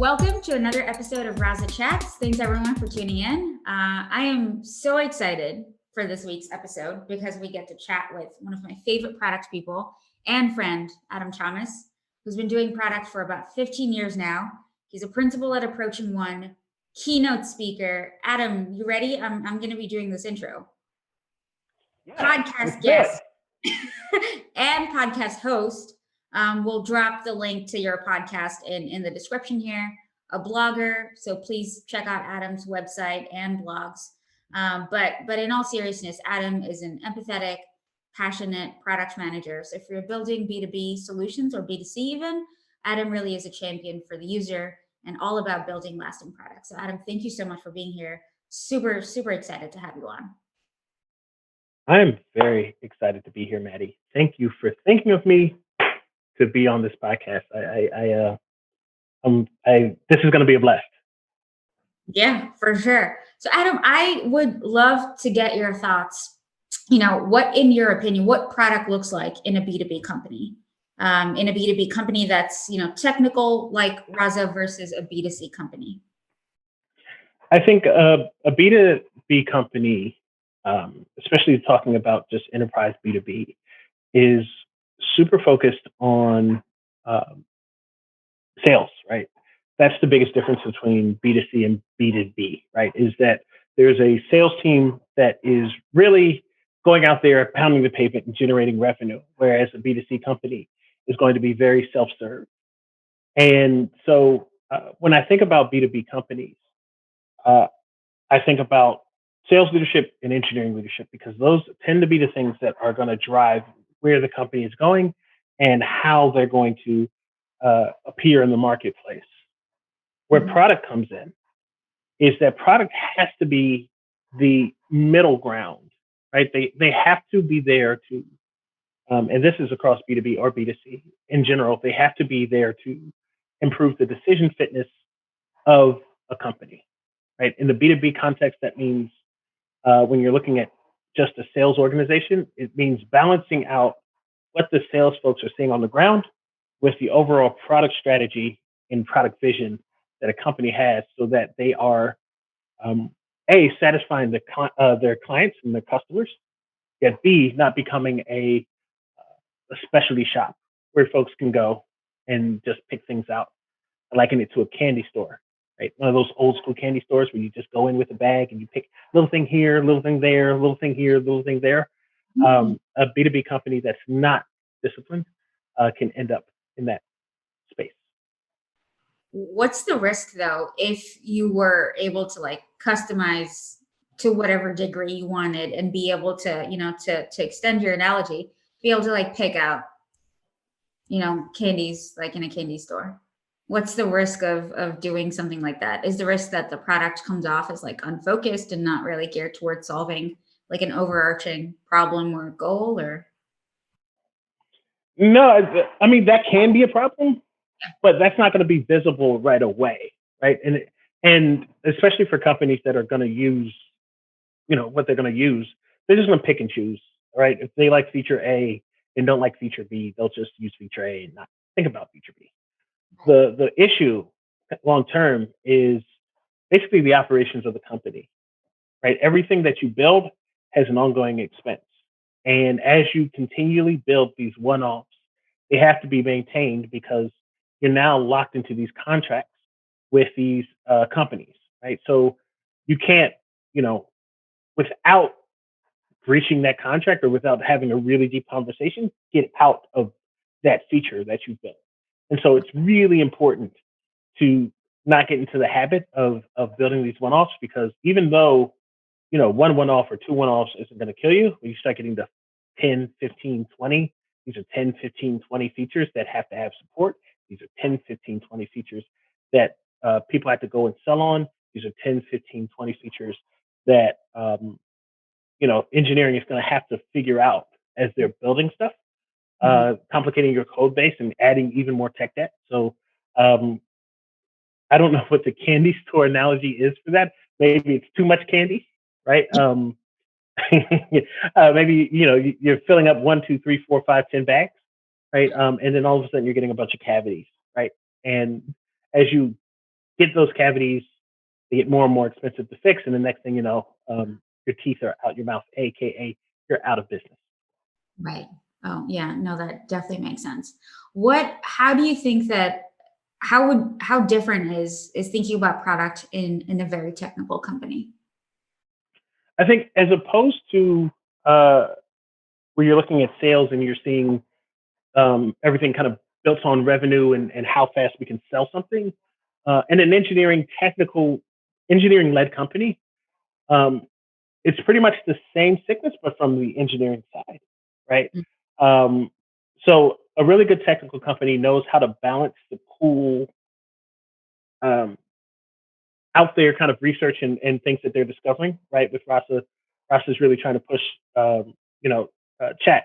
Welcome to another episode of Rasa Chats. Thanks everyone for tuning in. I am so excited for this week's episode because we get to chat with one of my favorite product people and friend, Adam Thomas, who's been doing product for about 15 years now. He's a principal at Approaching One, keynote speaker. Adam, you ready? I'm going to be doing this intro. Podcast guest and podcast host. We'll drop the link to your podcast in the description here. A blogger, so please check out Adam's website and blogs. But in all seriousness, Adam is an empathetic, passionate product manager. So if you're building B2B solutions or B2C even, Adam really is a champion for the user and all about building lasting products. So Adam, thank you so much for being here. Super, super excited to have you on. I'm very excited to be here, Mady. Thank you for thinking of me to be on this podcast. This is going to be a blast. Yeah, for sure. So Adam, I would love to get your thoughts. What, in your opinion, what product looks like in a B2B company? In a B2B company that's, technical like Rasa versus a B2C company? I think a B2B company, especially talking about just enterprise B2B, is super focused on sales, right? That's the biggest difference between B2C and B2B, right? Is that there's a sales team that is really going out there, pounding the pavement and generating revenue, whereas a B2C company is going to be very self-serve. And so when I think about B2B companies, I think about sales leadership and engineering leadership, because those tend to be the things that are going to drive where the company is going and how they're going to appear in the marketplace. Where product comes in is that product has to be the middle ground, right? They have to be there to, and this is across B2B or B2C in general, they have to be there to improve the decision fitness of a company, right? In the B2B context, that means when you're looking at just a sales organization, it means balancing out what the sales folks are seeing on the ground with the overall product strategy and product vision that a company has, so that they are A, satisfying their clients and their customers, yet B, not becoming a specialty shop where folks can go and just pick things out. I liken it to a candy store, right? One of those old school candy stores where you just go in with a bag and you pick a little thing here, a little thing there, a little thing here, a little thing there. A B2B company that's not disciplined can end up in that space. What's the risk though, if you were able to customize to whatever degree you wanted and be able to, to extend your analogy, be able to pick out, candies like in a candy store? What's the risk of doing something like that? Is the risk that the product comes off as unfocused and not really geared towards solving an overarching problem or goal? Or no, I mean, that can be a problem, but that's not going to be visible right away, right? And especially for companies that are going to use, what they're going to use, they're just going to pick and choose, right? If they like feature A and don't like feature B, they'll just use feature A and not think about feature B. The issue long term is basically the operations of the company, right? Everything that you build has an ongoing expense. And as you continually build these one-offs, they have to be maintained because you're now locked into these contracts with these companies, right? So you can't, without breaching that contract or without having a really deep conversation, get out of that feature that you've built. And so it's really important to not get into the habit of building these one-offs, because even though, one-off or two one-offs isn't going to kill you, when you start getting to 10, 15, 20, these are 10, 15, 20 features that have to have support. These are 10, 15, 20 features that people have to go and sell on. These are 10, 15, 20 features that, engineering is going to have to figure out as they're building stuff, complicating your code base and adding even more tech debt. So I don't know what the candy store analogy is for that. Maybe it's too much candy, right? Maybe, you're filling up 1, 2, 3, 4, 5, 10 bags, right? And then all of a sudden you're getting a bunch of cavities, right? And as you get those cavities, they get more and more expensive to fix, and the next thing you know, your teeth are out your mouth, aka you're out of business. Right. Oh, yeah. No, that definitely makes sense. How do you think that, how different is thinking about product in a very technical company? I think as opposed to uh, where you're looking at sales and you're seeing everything kind of built on revenue and how fast we can sell something, in an engineering led company, um, it's pretty much the same sickness, but from the engineering side, right? Mm. Um, so a really good technical company knows how to balance the cool um, out there kind of research and things that they're discovering, right? With Rasa, Rasa's really trying to push, you know, chat,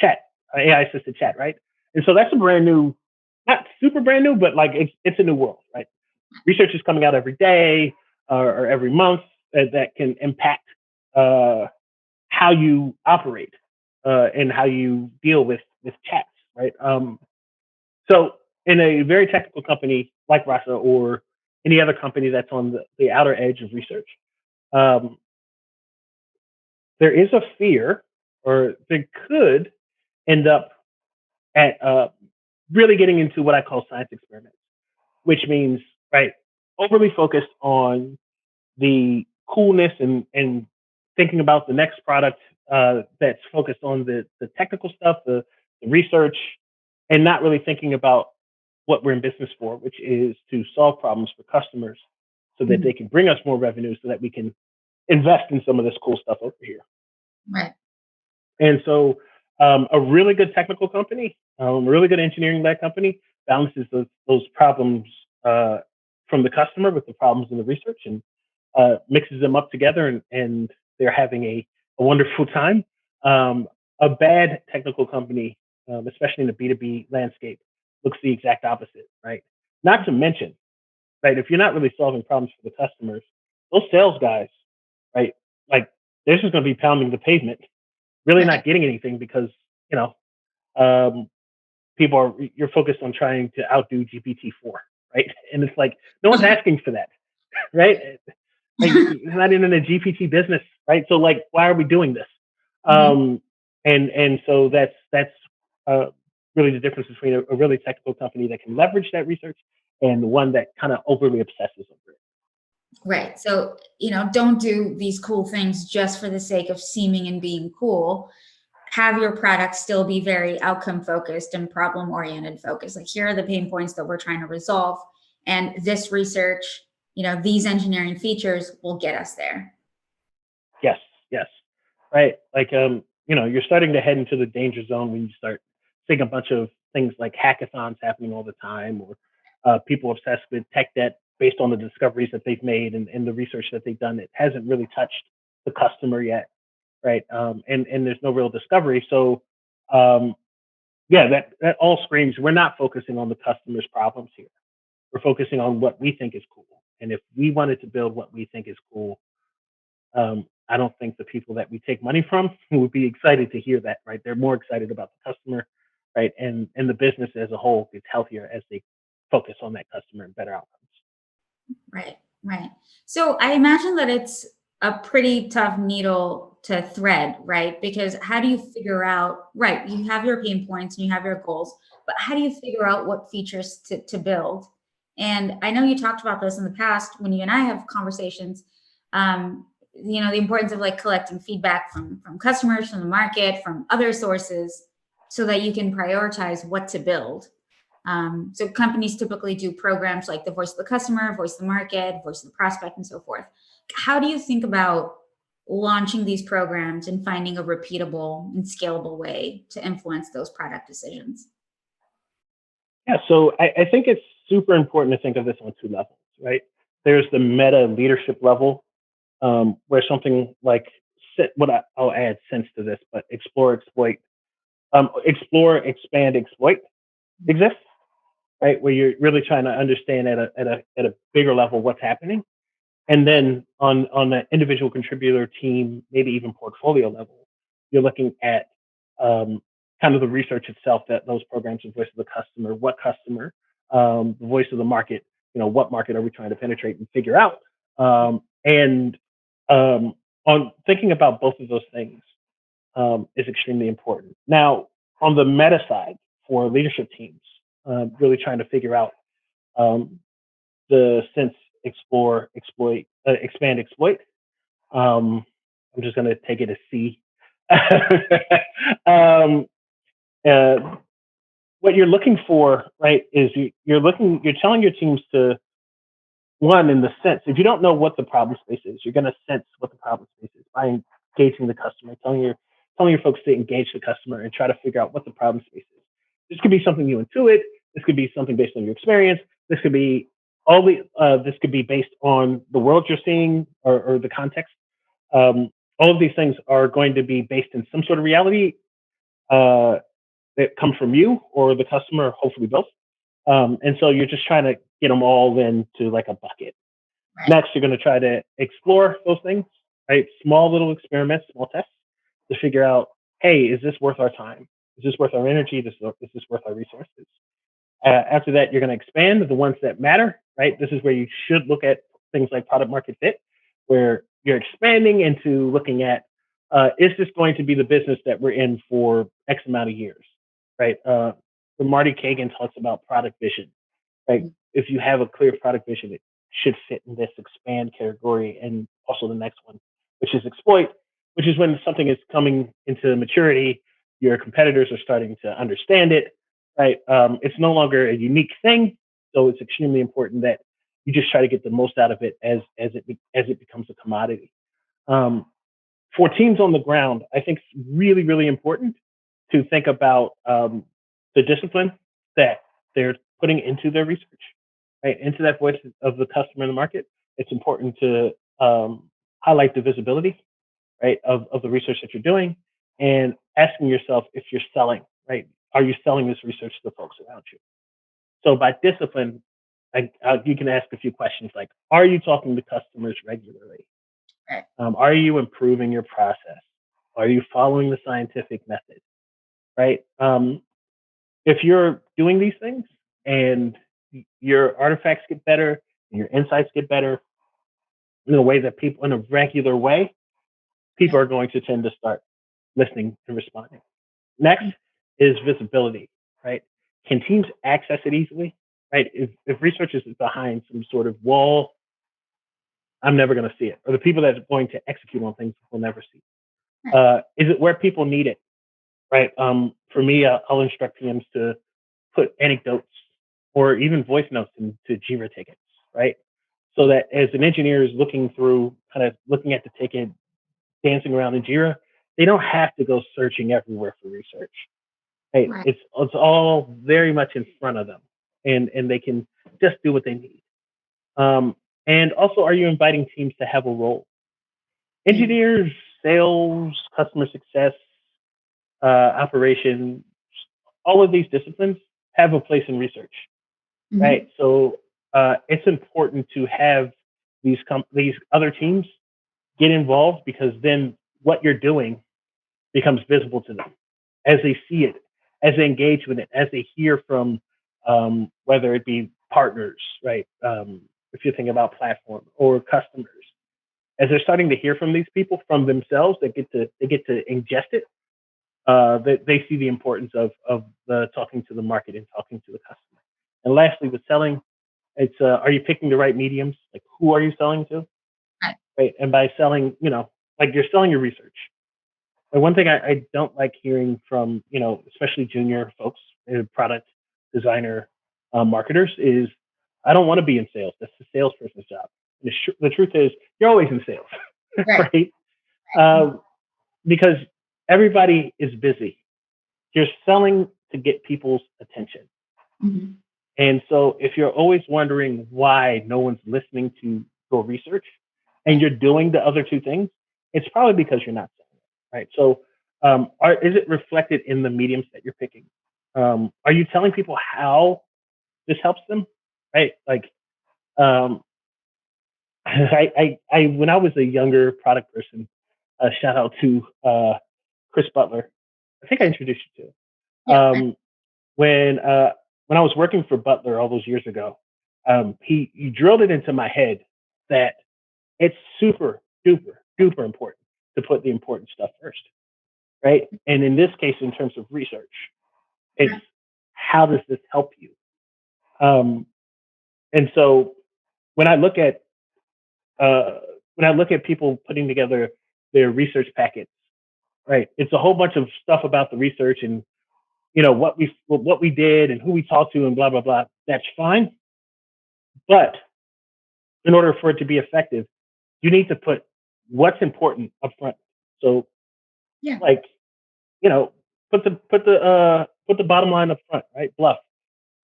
chat, AI assisted chat, right? And so that's a brand new, not super brand new, but like it's a new world, right? Research is coming out every day or every month that can impact uh, how you operate and how you deal with chats, right? So in a very technical company like Rasa or any other company that's on the outer edge of research, um, there is a fear, or they could end up at really getting into what I call science experiments, which means right overly focused on the coolness and thinking about the next product that's focused on the technical stuff, the research, and not really thinking about what we're in business for, which is to solve problems for customers so that Mhm. they can bring us more revenue so that we can invest in some of this cool stuff over here. Right. And so, a really good technical company, a really good engineering led company balances those problems from the customer with the problems in the research and mixes them up together, and they're having a wonderful time. Um, a bad technical company, especially in the B2B landscape, looks the exact opposite, right? Not to mention, right, if you're not really solving problems for the customers, those sales guys, right, like they're just going to be pounding the pavement, really Right. not getting anything because, you know, um, people are, you're focused on trying to outdo GPT-4, right? And it's like, no one's asking for that, right? Like it's not in a GPT business, right? So like, why are we doing this? Mhm. Um, and so that's uh, really the difference between a really technical company that can leverage that research and one that kind of overly obsesses over it. Right. So, don't do these cool things just for the sake of seeming and being cool. Have your product still be very outcome focused and problem oriented focused. Like, here are the pain points that we're trying to resolve. And this research, these engineering features will get us there. Yes, yes, right. Like you're starting to head into the danger zone when you start seeing a bunch of things like hackathons happening all the time, or people obsessed with tech debt based on the discoveries that they've made and the research that they've done that hasn't really touched the customer yet, right? And there's no real discovery. So um, yeah, that all screams we're not focusing on the customer's problems here. We're focusing on what we think is cool. And if we wanted to build what we think is cool, I don't think the people that we take money from would be excited to hear that, right? They're more excited about the customer, right? And the business as a whole gets healthier as they focus on that customer and better outcomes. Right, right. So I imagine that it's a pretty tough needle to thread, right? Because how do you figure out, right? You have your pain points and you have your goals, but how do you figure out what features to build? And I know you talked about this in the past when you and I have conversations. The importance of like collecting feedback from customers, from the market, from other sources, so that you can prioritize what to build. So companies typically do programs like the voice of the customer, voice of the market, voice of the prospect, and so forth. How do you think about launching these programs and finding a repeatable and scalable way to influence those product decisions? Yeah, so I think it's super important to think of this on two levels, right? There's the meta leadership level, where something like I'll add sense to this, but explore, expand, exploit exists, right? Where you're really trying to understand at a bigger level what's happening. And then on the individual contributor team, maybe even portfolio level, you're looking at kind of the research itself that those programs, the voice of the customer, what customer, the voice of the market, what market are we trying to penetrate and figure out. And on thinking about both of those things is extremely important. Now, on the meta side for leadership teams, really trying to figure out um, the sense, explore, exploit, expand, exploit. I'm just going to take it as C. um, uh, what you're looking for, right, is you're telling your teams to, one, in the sense, if you don't know what the problem space is, you're going to sense what the problem space is by engaging the customer, telling your folks to engage the customer and try to figure out what the problem space is. This could be something you intuit. This could be something based on your experience. This could be this could be based on the world you're seeing or the context. All of these things are going to be based in some sort of reality uh, that come from you or the customer, hopefully both. And so you're just trying to get them all into like a bucket. Right. Next, you're going to try to explore those things, right? Small little experiments, small tests to figure out, hey, is this worth our time? Is this worth our energy? Is this worth our resources? After that, you're going to expand the ones that matter, right? This is where you should look at things like product market fit, where you're expanding into looking at, is this going to be the business that we're in for X amount of years, right? When Marty Kagan talks about product vision, right? If you have a clear product vision, it should fit in this expand category and also the next one, which is exploit, which is when something is coming into maturity, your competitors are starting to understand it, right? It's no longer a unique thing, so it's extremely important that you just try to get the most out of it as it becomes a commodity. Um, for teams on the ground, I think it's really, really important to think about the discipline that they're putting into their research, right? Into that voice of the customer in the market. It's important to highlight the visibility, right, of the research that you're doing and asking yourself if you're selling, right? Are you selling this research to the folks around you? So by discipline, you can ask a few questions like, are you talking to customers regularly? Right. Are you improving your process? Are you following the scientific method? Right? If you're doing these things and your artifacts get better and your insights get better in a way that people, in a regular way, people Yeah. are going to tend to start listening and responding. Next is visibility, right? Can teams access it easily? Right? If research is behind some sort of wall, I'm never going to see it. Or the people that are going to execute on things will never see it. Right. Is it where people need it? Right. For me, I'll instruct PMs to put anecdotes or even voice notes into Jira tickets, right? So that as an engineer is looking through, kind of looking at the ticket, dancing around in Jira, they don't have to go searching everywhere for research. Right? Right. It's all very much in front of them, and they can just do what they need. Um, and also, are you inviting teams to have a role? Mm-hmm. Engineers, sales, customer success, operations, all of these disciplines have a place in research, Mm-hmm. right? So it's important to have these other teams get involved because then what you're doing becomes visible to them as they see it, as they engage with it, as they hear from whether it be partners, right? If you think about platform or customers, as they're starting to hear from these people from themselves, they get to ingest it. They see the importance of the talking to the market and talking to the customer. And lastly, with selling, it's are you picking the right mediums? Like who are you selling to? Right. Right. And by selling, like you're selling your research. And one thing I don't like hearing from, especially junior folks, product designer, marketers is, I don't want to be in sales. That's the salesperson's job. And the truth is, you're always in sales, Right. right? Um, because everybody is busy. You're selling to get people's attention. Mm-hmm. And so if you're always wondering why no one's listening to your research and you're doing the other two things, it's probably because you're not selling it, right? So is it reflected in the mediums that you're picking? Are you telling people how this helps them, right? Like um, when I was a younger product person, shout out to Chris Butler. I think I introduced you to. Yeah. Right. Um, when I was working for Butler all those years ago, He drilled it into my head that it's super duper duper important to put the important stuff first, right? And in this case, in terms of research, it's how does this help you? Um, and so when I look at uh, when I look at people putting together their research packets, right, it's a whole bunch of stuff about the research and what we did and who we talked to and blah blah blah. That's fine, but in order for it to be effective, you need to put what's important up front. So, Yeah. like, you know, put the bottom line up front, right? Bluff.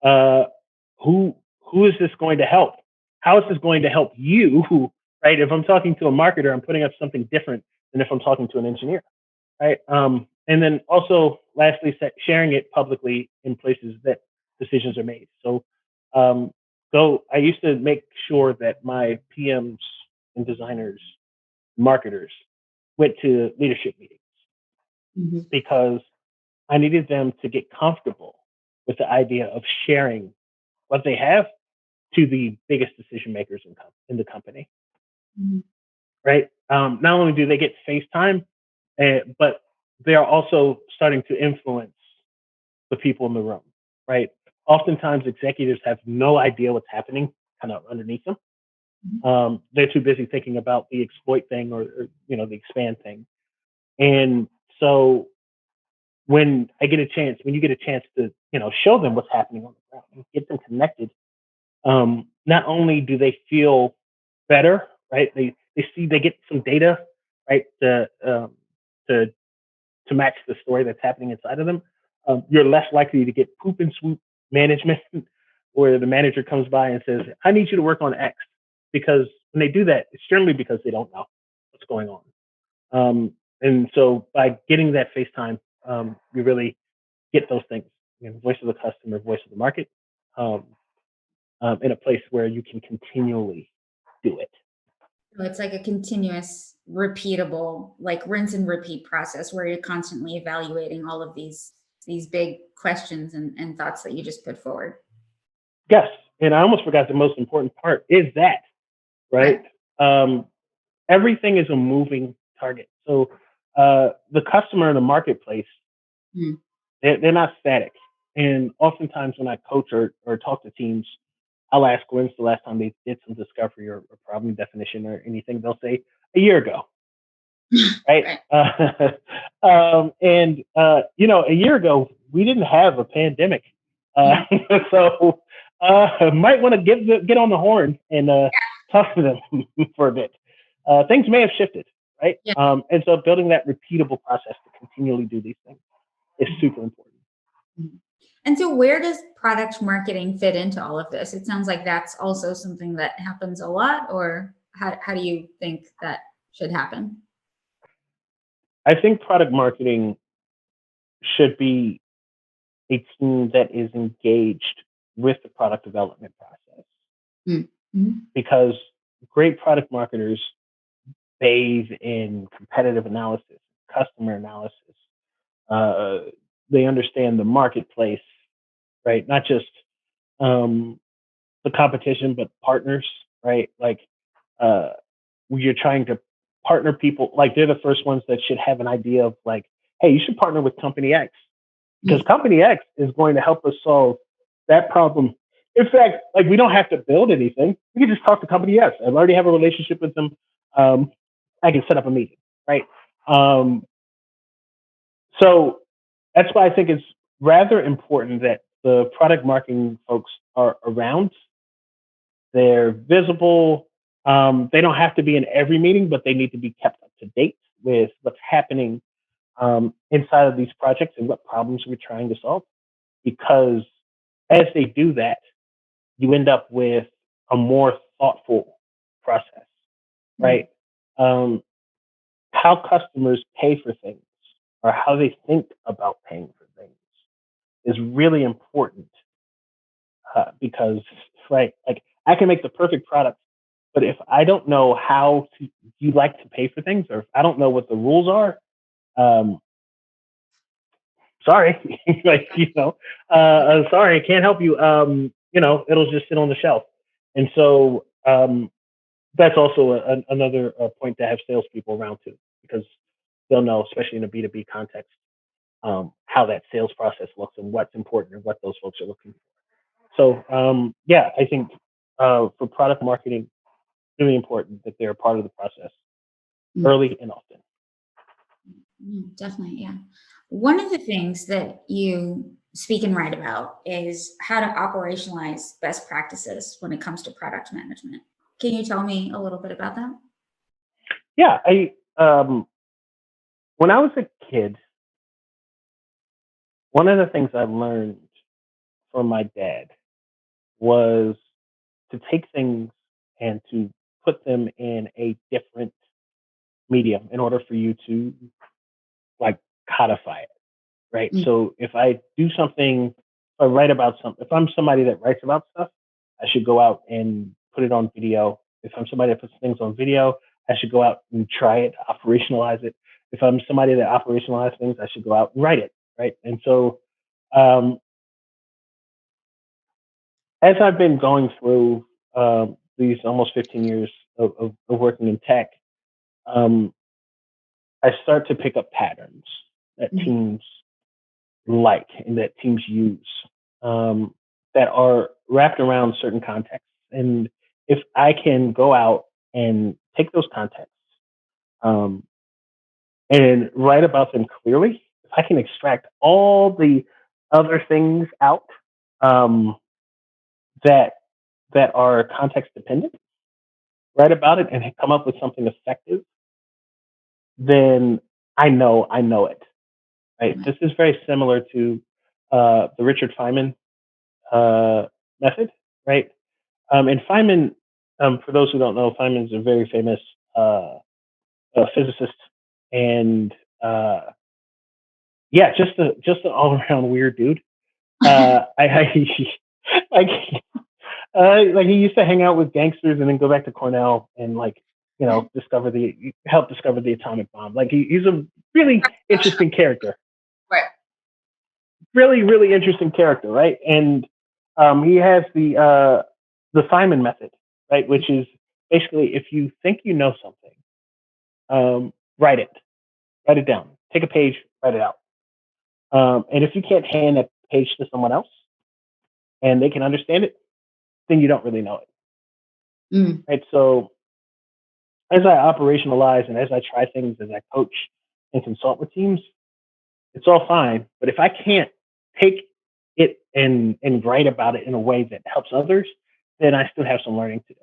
Uh, who is this going to help? How is this going to help you? Right? If I'm talking to a marketer, I'm putting up something different than if I'm talking to an engineer, right? And then also, lastly, sharing it publicly in places that decisions are made. So, um, I used to make sure that my PMs and designers, marketers, went to leadership meetings Mm-hmm. because I needed them to get comfortable with the idea of sharing what they have to the biggest decision makers in the company, Mm-hmm. right? Not only do they get face time, but they are also starting to influence the people in the room, right? Oftentimes, executives have no idea what's happening kind of underneath them. They're too busy thinking about the exploit thing or the expand thing. And so when you get a chance to show them what's happening on the ground and get them connected, not only do they feel better, right? They get some data, right, to to match the story that's happening inside of them. You're less likely to get poop and swoop management, where the manager comes by and says, "I need you to work on X," because when they do that, it's generally because they don't know what's going on. And so by getting that face time, you really get those things, voice of the customer, voice of the market, um, in a place where you can continually do it. So it's like a continuous, repeatable, like rinse and repeat process where you're constantly evaluating all of these big questions and thoughts that you just put forward. Yes, and I almost forgot the most important part is that, Right. right? Um, Everything is a moving target. So the customer in the marketplace, Mm. they're not static. And oftentimes when I coach or talk to teams, I'll ask when's the last time they did some discovery or problem definition or anything. They'll say a year ago, right? Right. A year ago we didn't have a pandemic, uh, Mm. so might want to get on the horn and talk to them for a bit. Things may have shifted, right? Yeah. And so building that repeatable process to continually do these things is Mhm. super important. Mhm. And so where does product marketing fit into all of this? It sounds like that's also something that happens a lot, or how do you think that should happen? I think product marketing should be a team that is engaged with the product development process Mm. Mhm. because great product marketers bathe in competitive analysis, customer analysis. Uh, they understand the marketplace, right? Not just um, the competition, but partners, right? Like uh, you're trying to partner people, like they're the first ones that should have an idea of like, hey, you should partner with company X because Mm. company X is going to help us solve that problem. In fact, like we don't have to build anything. We can just talk to company X. I already have a relationship with them. Um, I can set up a meeting, right? Um, so that's why I think it's rather important that the product marketing folks are around. They're visible. They don't have to be in every meeting, but they need to be kept up to date with what's happening inside of these projects and what problems we're trying to solve. Because as they do that, you end up with a more thoughtful process, Mm. right? Um, how customers pay for things or how they think about paying for things is really important because, right, like I can make the perfect product, but if I don't know how you like to pay for things or if I don't know what the rules are, um, sorry, like, sorry, I can't help you. It'll just sit on the shelf. And so that's also another point to have salespeople around too, because they'll know, especially in a B2B context, how that sales process looks and what's important and what those folks are looking for. So yeah, I think for product marketing, really important that they're a part of the process early and often. Definitely, yeah. One of the things that you speak and write about is how to operationalize best practices when it comes to product management. Can you tell me a little bit about that? Yeah, I when I was a kid, one of the things I learned from my dad was to take things and to put them in a different medium in order for you to like codify it, right? Mm. So if I do something, if I write about something, if I'm somebody that writes about stuff, I should go out and put it on video. If I'm somebody that puts things on video, I should go out and try it, operationalize it. If I'm somebody that operationalizes things, I should go out and write it, right? And so um, as I've been going through these almost 15 years of working in tech, um, I start to pick up patterns that Mhm. teams like and that teams use um, that are wrapped around certain contexts. And if I can go out and take those contexts um, and write about them clearly, if I can extract all the other things out um, that that are context dependent, write about it and come up with something effective, then I know it. Right. Right. This is very similar to the Richard Feynman method, right? And Feynman, for those who don't know, Feynman's a very famous physicist, and yeah, just an all around weird dude. I like like he used to hang out with gangsters and then go back to Cornell and like help discover the atomic bomb. Like he's a really interesting character, Right. really interesting character, right? And he has the Feynman method, right, which is basically if you think you know something, write it, write it down, take a page, write it out, and if you can't hand that page to someone else and they can understand it, then you don't really know it, Mm. right? So as I operationalize and as I try things, as I coach and consult with teams, it's all fine. But if I can't take it and write about it in a way that helps others, then I still have some learning to do.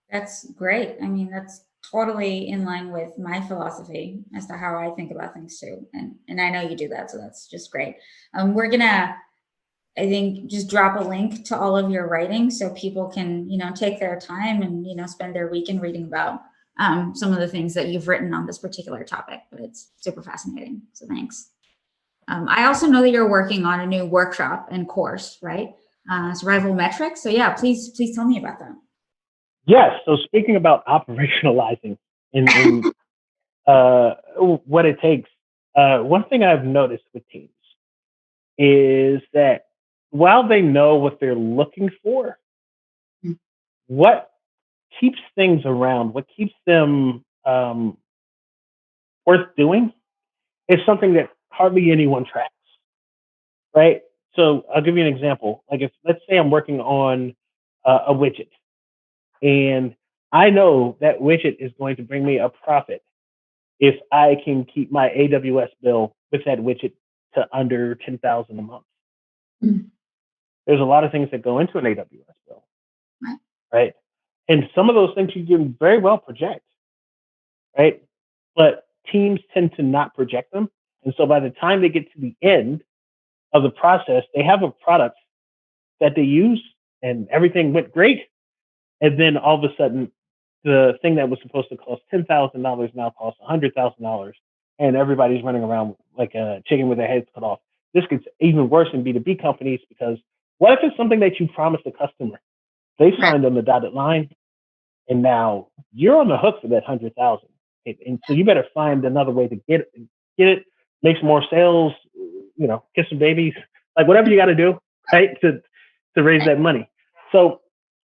That's great. I mean, that's totally in line with my philosophy as to how I think about things too. And I know you do that, so that's just great. We're gonna, I think, just drop a link to all of your writing so people can, take their time and, spend their weekend reading about some of the things that you've written on this particular topic. But it's super fascinating. So thanks. I also know that you're working on a new workshop and course, right? Survival metrics. So yeah, please tell me about that. Yes. So speaking about operationalizing in what it takes, one thing I've noticed with teams is that while they know what they're looking for, Mm. what keeps things around, what keeps them worth doing, is something that hardly anyone tracks, right? So I'll give you an example. Like if let's say I'm working on a widget, and I know that widget is going to bring me a profit if I can keep my AWS bill with that widget to under 10,000 a month. Mm. There's a lot of things that go into an AWS bill, Right. right? And some of those things you can very well project, right? But teams tend to not project them. And so by the time they get to the end of the process, they have a product that they use and everything went great. And then all of a sudden, the thing that was supposed to cost $10,000 now costs $100,000. And everybody's running around like a chicken with their heads cut off. This gets even worse in B2B companies because what if it's something that you promised the customer? They Right. signed on the dotted line and now you're on the hook for that 100,000. And so you better find another way to get it, make some more sales, kiss some babies, like whatever you got to do, right, to raise that money. So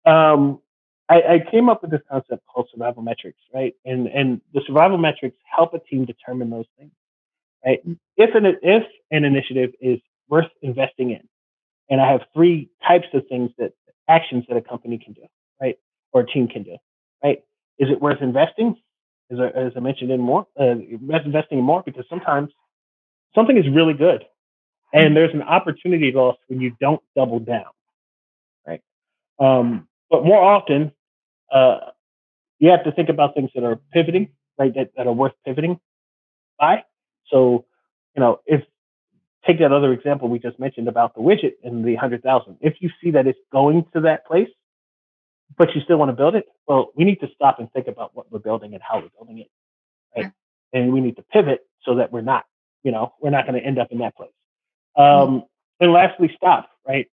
um, I came up with this concept called survival metrics, right? And the survival metrics help a team determine those things, right? If an initiative is worth investing in, and I have three types of things that actions that a company can do, right, or a team can do, right? Is it worth investing? As I mentioned in more, worth investing in more because sometimes something is really good, and Mm. there's an opportunity loss when you don't double down, right? But more often, uh, you have to think about things that are pivoting, right? That are worth pivoting by. So, if take that other example we just mentioned about the widget and the 100,000. If you see that it's going to that place, but you still want to build it, well, we need to stop and think about what we're building and how we're building it, right? Right. And we need to pivot so that we're not going to end up in that place. Mm. Um, and lastly, stop, right?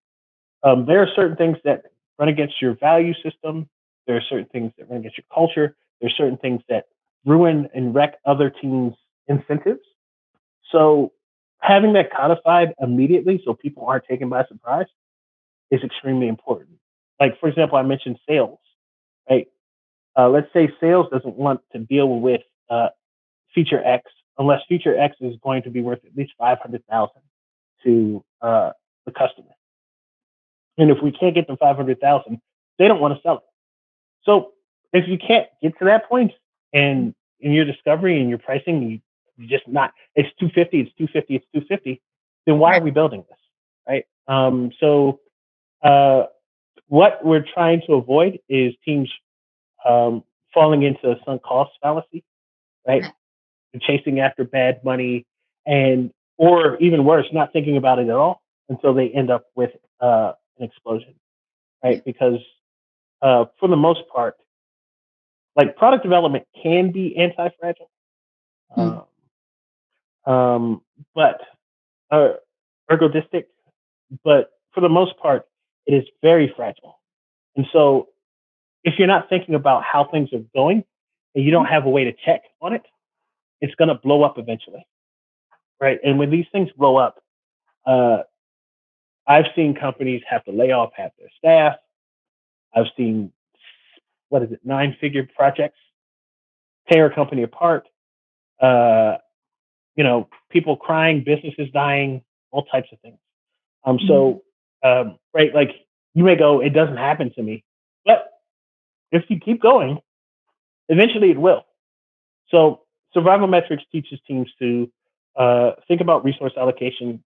There are certain things that run against your value system. There are certain things that run against your culture. There are certain things that ruin and wreck other teams' incentives. So having that codified immediately so people aren't taken by surprise is extremely important. Like, for example, I mentioned sales, right? Let's say sales doesn't want to deal with uh, feature X unless feature X is going to be worth at least 500,000 to the customer. And if we can't get them 500,000, they don't want to sell it. So if you can't get to that point and in your discovery and your pricing, you just not, it's 250, it's 250, it's 250, then why are Right. we building this? Right. Uh, what we're trying to avoid is teams um, falling into a sunk cost fallacy, right? Right. And chasing after bad money or even worse, not thinking about it at all until they end up with an explosion, Yeah. right? Because for the most part, like product development can be anti-fragile, Mm. um, but uh, ergodistic, but for the most part, it is very fragile. And so if you're not thinking about how things are going and you don't have a way to check on it, it's going to blow up eventually, right? And when these things blow up, uh, I've seen companies have to lay off half their staff. I've seen, what is it, 9-figure projects tear a company apart. Uh, people crying, businesses dying, all types of things. Mm. Right, like you may go, it doesn't happen to me, but if you keep going, eventually it will. So survival metrics teaches teams to think about resource allocation,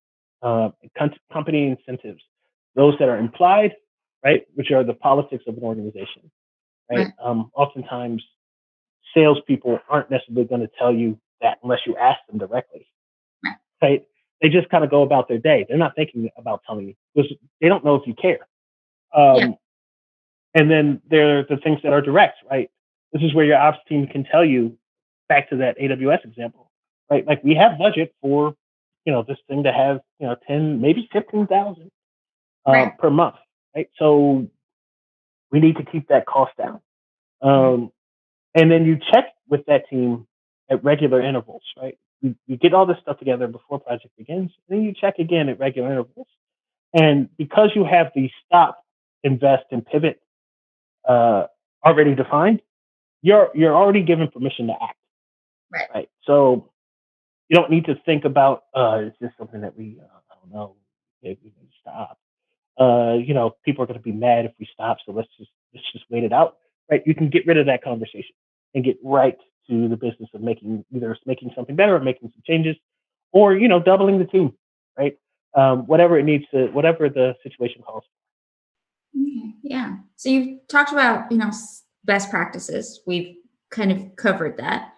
company incentives, those that are implied, right, which are the politics of an organization, right? Right. Oftentimes, salespeople aren't necessarily going to tell you that unless you ask them directly, Right. right? They just kind of go about their day. They're not thinking about telling you because they don't know if you care. Yeah. Um, and then there are the things that are direct, right? This is where your ops team can tell you, back to that AWS example, right? Like we have budget for, this thing to have, 10, maybe 15,000 Right. per month, right? So we need to keep that cost down. Right. Um, and then you check with that team at regular intervals, right? You get all this stuff together before project begins, then you check again at regular intervals. And because you have the stop, invest, and pivot uh, already defined, you're already given permission to act, Right. right? So you don't need to think about is this something that I don't know, maybe we can stop. People are going to be mad if we stop, so let's just wait it out, right? You can get rid of that conversation and get right to the business of making something better or making some changes, or doubling the team, right? Whatever the situation calls. Okay. Yeah. So you've talked about, best practices. We've kind of covered that.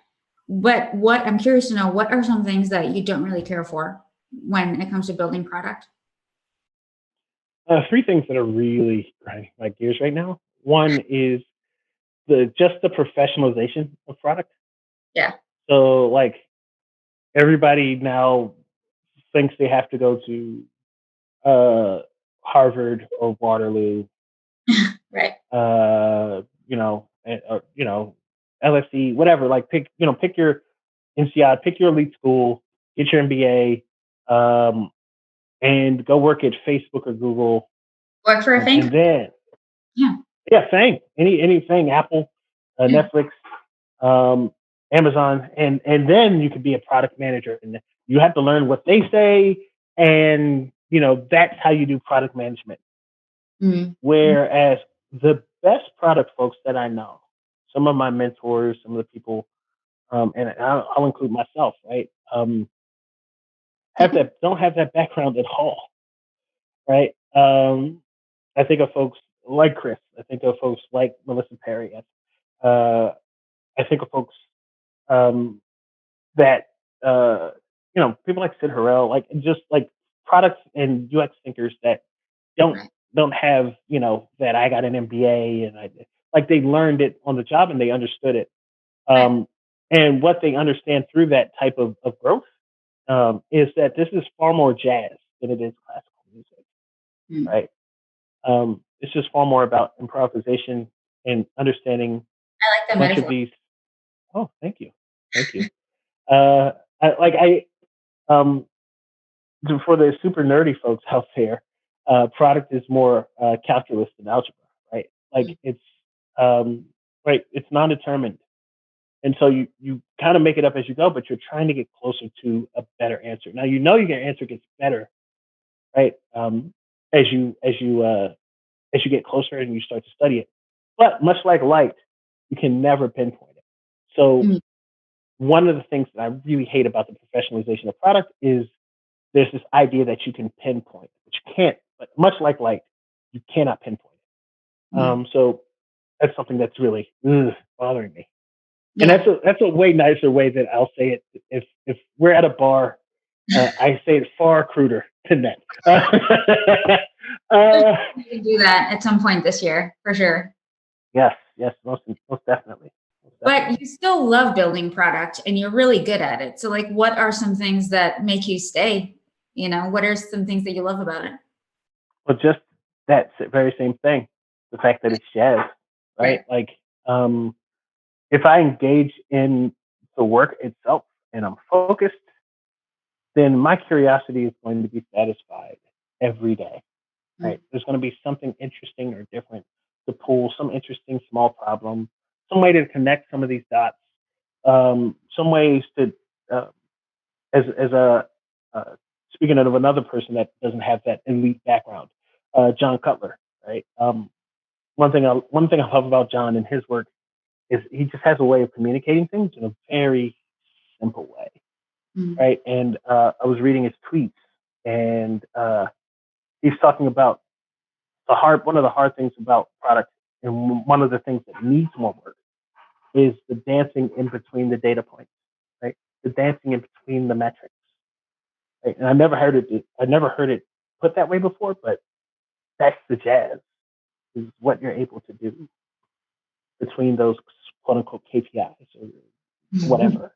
But what I'm curious to know, what are some things that you don't really care for when it comes to building product? Three things that are really grinding my gears right now. One is the professionalization of product. Yeah. So like everybody now thinks they have to go to uh, Harvard or Waterloo, Right. or LSE, whatever. Like pick your INSEAD, pick your elite school, get your MBA, and go work at Facebook or Google, Work for a and think. then Yeah. Yeah, same. Anything, Apple, Yeah. Netflix, um, Amazon, and then you could be a product manager, and you have to learn what they say, and that's how you do product management. Mm-hmm. Whereas the best product folks that I know, some of my mentors, some of the people, and I'll include myself, right? Yeah. Don't have that background at all, right? I think of folks like Chris. I think of folks like Melissa Perry. Uh, I think of folks um, that people like Sid Harrell, like just like products and UX thinkers that don't Right. don't have that I got an MBA and I like they learned it on the job and they understood it. Right. And what they understand through that type of growth is that this is far more jazz than it is classical music, Mm. right? It's just far more about improvisation and understanding I like a the bunch of metaphor. these. Oh, thank you. Uh, I um, for the super nerdy folks out there, product is more calculus than algebra, right? Like Mm. it's right, it's non-determined, and so you kind of make it up as you go, but you're trying to get closer to a better answer. Now your answer gets better, right? As you get closer and you start to study it, but much like light, you can never pinpoint it. So Mm. one of the things that I really hate about the professionalization of product is there's this idea that you can pinpoint, but you can't. But much like light, you cannot pinpoint it. Yeah. So that's something that's really bothering me. And Yeah. that's a way nicer way that I'll say it. If we're at a bar, I say it far cruder than that. uh, You can do that at some point this year, for sure. yes, most definitely, most But definitely. you still love building product and you're really good at it. So, like, what are some things that make you stay? What are some things that you love about it? But just that very same thing, the fact that it's jazz, Right. right? Like, if I engage in the work itself and I'm focused, then my curiosity is going to be satisfied every day, Mm. right? There's going to be something interesting or different to pull, some interesting small problem, some way to connect some of these dots, some ways to, uh, as a, uh, speaking of another person that doesn't have that elite background, John Cutler, right? One thing I love about John and his work is he just has a way of communicating things in a very simple way, Mm. right? And I was reading his tweets, and he's talking about one of the hard things about product, and one of the things that needs more work is the dancing in between the data points, right? The dancing in between the metrics, right? And I never heard it put that way before, but that's the jazz is what you're able to do between those quote unquote KPIs or whatever,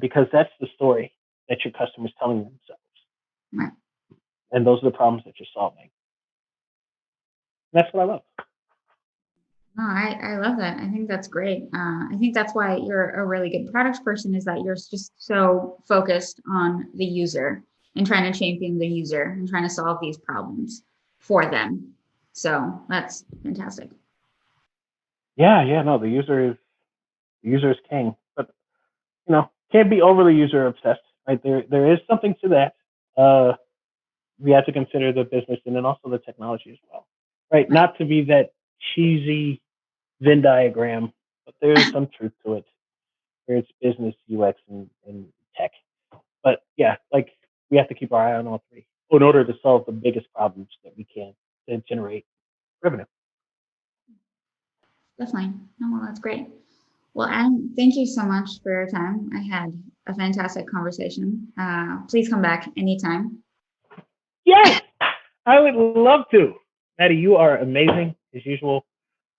because that's the story that your customer's telling themselves, Right. and those are the problems that you're solving. And that's what I love. No, I love that. I think that's great. I think that's why you're a really good product person is that you're just so focused on the user and trying to champion the user and trying to solve these problems for them. So that's fantastic. Yeah, no, the user is king, but can't be overly user obsessed. Right there is something to that. We have to consider the business and then also the technology as well, right? Right. Not to be that cheesy Venn diagram, but there is some truth to it. Where it's business, UX, and tech. But yeah, like we have to keep our eye on all three in order to solve the biggest problems that we can to generate revenue. Definitely. No, well, that's great. Well, Adam, thank you so much for your time. I had a fantastic conversation. Please come back anytime. Yes, I would love to. Mady, you are amazing as usual.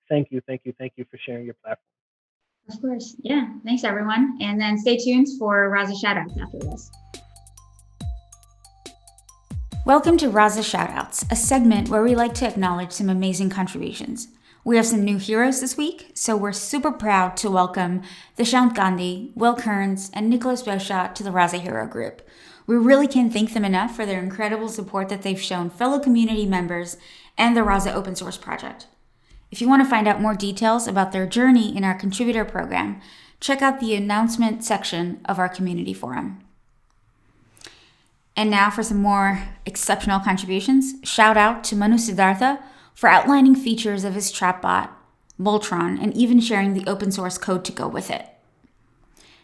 Thank you for sharing your platform. Of course. Yeah. Thanks, everyone. And then stay tuned for Rasa shoutouts after this. Welcome to Rasa Shoutouts, a segment where we like to acknowledge some amazing contributions. We have some new heroes this week, so we're super proud to welcome Dashant Gandhi, Will Kearns, and Nicholas Beauchat to the Rasa Hero Group. We really can't thank them enough for their incredible support that they've shown fellow community members and the Rasa open source project. If you want to find out more details about their journey in our contributor program, check out the announcement section of our community forum. And now for some more exceptional contributions. Shout out to Manu Siddhartha for outlining features of his chatbot, Voltron, and even sharing the open source code to go with it.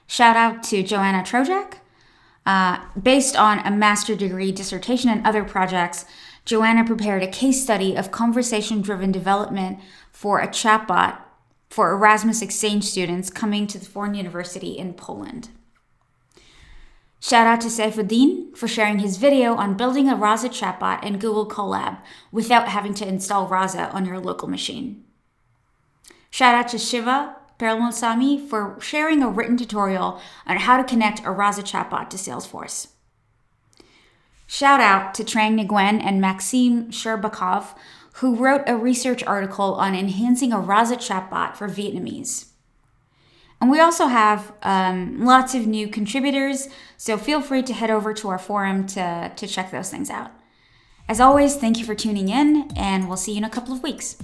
Shout out to Joanna Trojak. Based on a master's degree dissertation and other projects, Joanna prepared a case study of conversation-driven development for a chatbot for Erasmus exchange students coming to the foreign university in Poland. Shout out to Saifuddin for sharing his video on building a Rasa chatbot in Google Colab without having to install Rasa on your local machine. Shout out to Shiva Perlmulsamy for sharing a written tutorial on how to connect a Rasa chatbot to Salesforce. Shout out to Trang Nguyen and Maxime Sherbakov, who wrote a research article on enhancing a Rasa chatbot for Vietnamese. And we also have lots of new contributors, so feel free to head over to our forum to check those things out. As always, thank you for tuning in, and we'll see you in a couple of weeks.